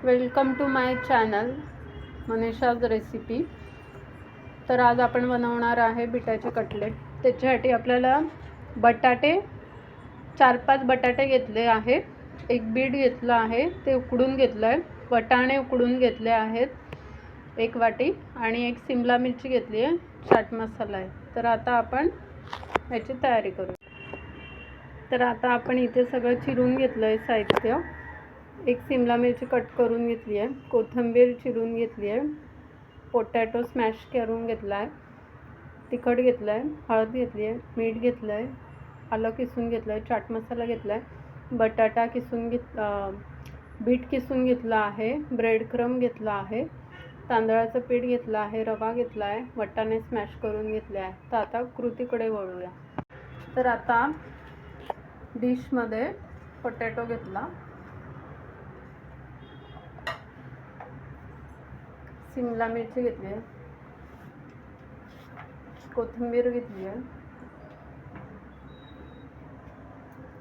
Welcome to my channel Manisha's recipe. तर आज आपण बनवणार आहे बिटाचे कटलेट। त्याच्यासाठी आपल्याला बटाटे 4-5 बटाटे घेतले आहे, एक बीट घेतला आहे, ते उकडून घेतलं आहे, वाटाणे उकडून घेतले आहेत 1 वाटी, आणि एक शिमला मिरची घेतली आहे, चाट मसाला आहे। तर आता आपण याची तयारी करू। तर आता आपण इथे सगळं चिरून घेतलं आहे साहित्य। एक शिमला मिरची कट करून घेतली आहे, कोथिंबीर चिरून घेतली आहे, पोटॅटो स्मॅश करून घेतला आहे, तिखट घेतलं आहे, हळद घेतली आहे, मीठ घेतलं आहे, आलं किसून घेतलं आहे, चाट मसाला घेतला आहे, बटाटा किसून बीट किसून घेतला आहे, ब्रेड क्रम घेतला आहे, तांदळाचं पीठ घेतलं आहे, रवा घेतला आहे, वाटाणे स्मॅश करून घेतले आहे। तर आता कृतीकडे वळूया। तर आता डिशमध्ये पोटॅटो घेतला, शिमला मिरची घेतली आहे, कोथिंबीर घेतली आहे,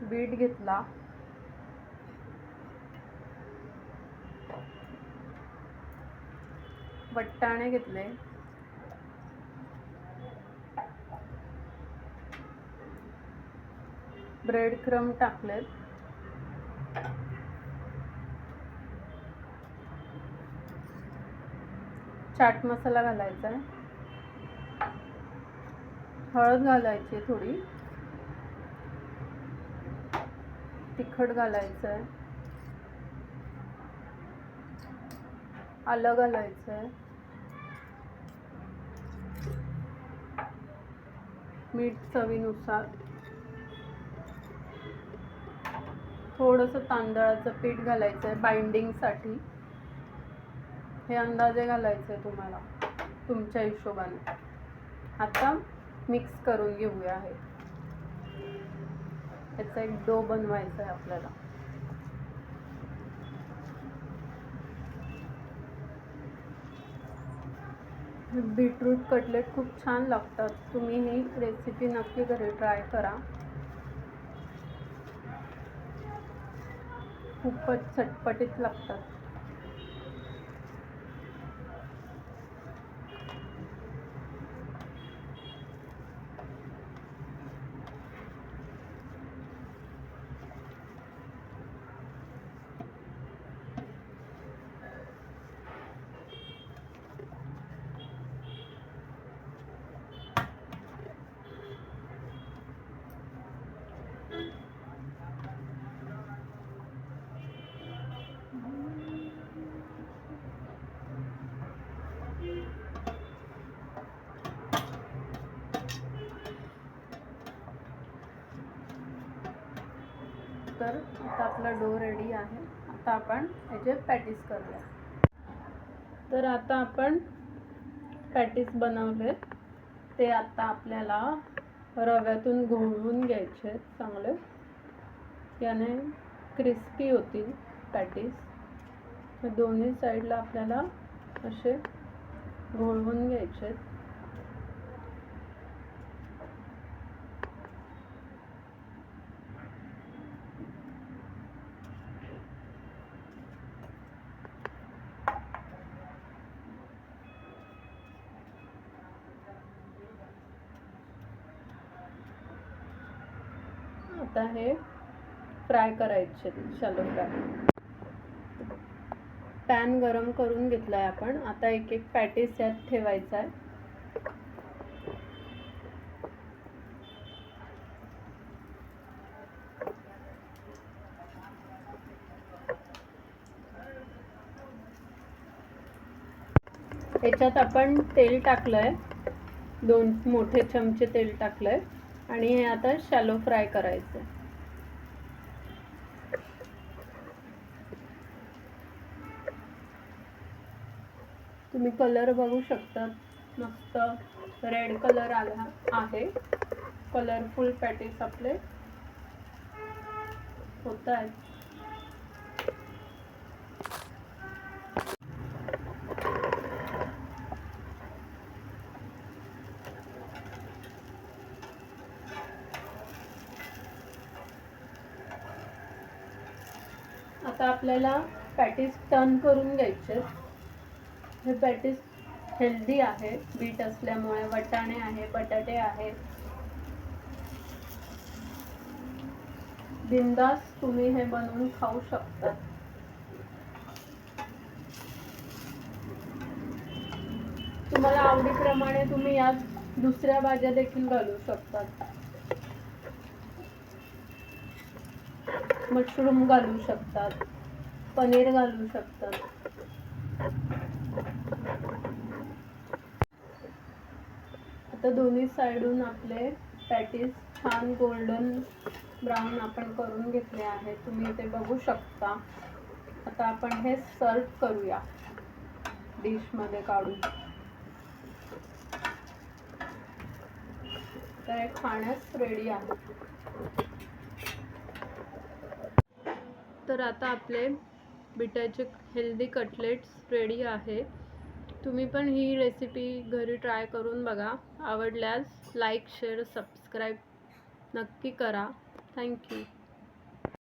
बीट घेतला, वाटाणे घेतले, ब्रेड क्रम टाकलेत, चाट मसाला घालायचा आहे, हळद घालायची थोडी, तिखट घालायचं आहे, आलं घालायचं आहे, मीठ चवीनुसार, थोडंसं तांदळाचं पीठ घालायचं आहे बाइंडिंगसाठी। हे अंदाजे घालायचं आहे तुम्हाला तुमच्या हिशोबाने। आता मिक्स करून घेऊया। हे याचा एक डो बनवायचा आहे आपल्याला। बीटरूट कटलेट खूप छान लागतात, तुम्ही ही रेसिपी नक्की घरी ट्राय करा। खूपच चटपटीत लागतात। तर आता आपला डो रेडी आहे। आता आपण याचे पॅटीस करूया। तर आता आपण पॅटीस बनवले, ते आता आपल्याला रव्यातून घोळवून घ्यायचे चांगले, याने क्रिस्पी होतील पॅटीस। दोन्ही साईडला आपल्याला असे घोळवून घ्यायचे। आता हे फ्राय करायचे, शॅलो फ्राय। पॅन गरम करून घेतलाय आपण। आता एक एक पॅटीस यात ठेवायचा आहे। याच्यात आपण तेल टाकलंय, 2 मोठे चमचे तेल टाकलंय, आणि हे आता शॅलो फ्राय करायचं। तुम्ही कलर बघू शकता, मस्त रेड कलर आला आहे। कलरफुल पॅटीस आपले होत आहेत। आता आपल्याला पॅटीस टर्न करून घ्यायचे. हे पॅटीस हेल्दी आहे, बीट असल्यामुळे. वाटाणे आहे, बटाटे आहे. बिंदास तुम्ही हे बनवून खाऊ शकता. तुम्हाला आवडीप्रमाणे तुम्ही यात दुसऱ्या भाज्या देखील घालू शकतात. मशरूम घालू शकतात, पनीर घालू शकतात. आता दोन्ही साइडून आपले पॅटीस छान गोल्डन ब्राऊन आपण करून घेतले आहे, तुम्ही ते बघू शकता. आता आपण हे सर्व करूया डिश मध्ये काढून. तर हे खाण्यास रेडी आहे. तर आता आपले बिटाचे हेल्दी कटलेट्स रेडी आहे. तुम्ही पण ही रेसिपी घरी ट्राय करून बघा. आवडल्यास लाईक, शेअर, सबस्क्राईब नक्की करा. थँक्यू.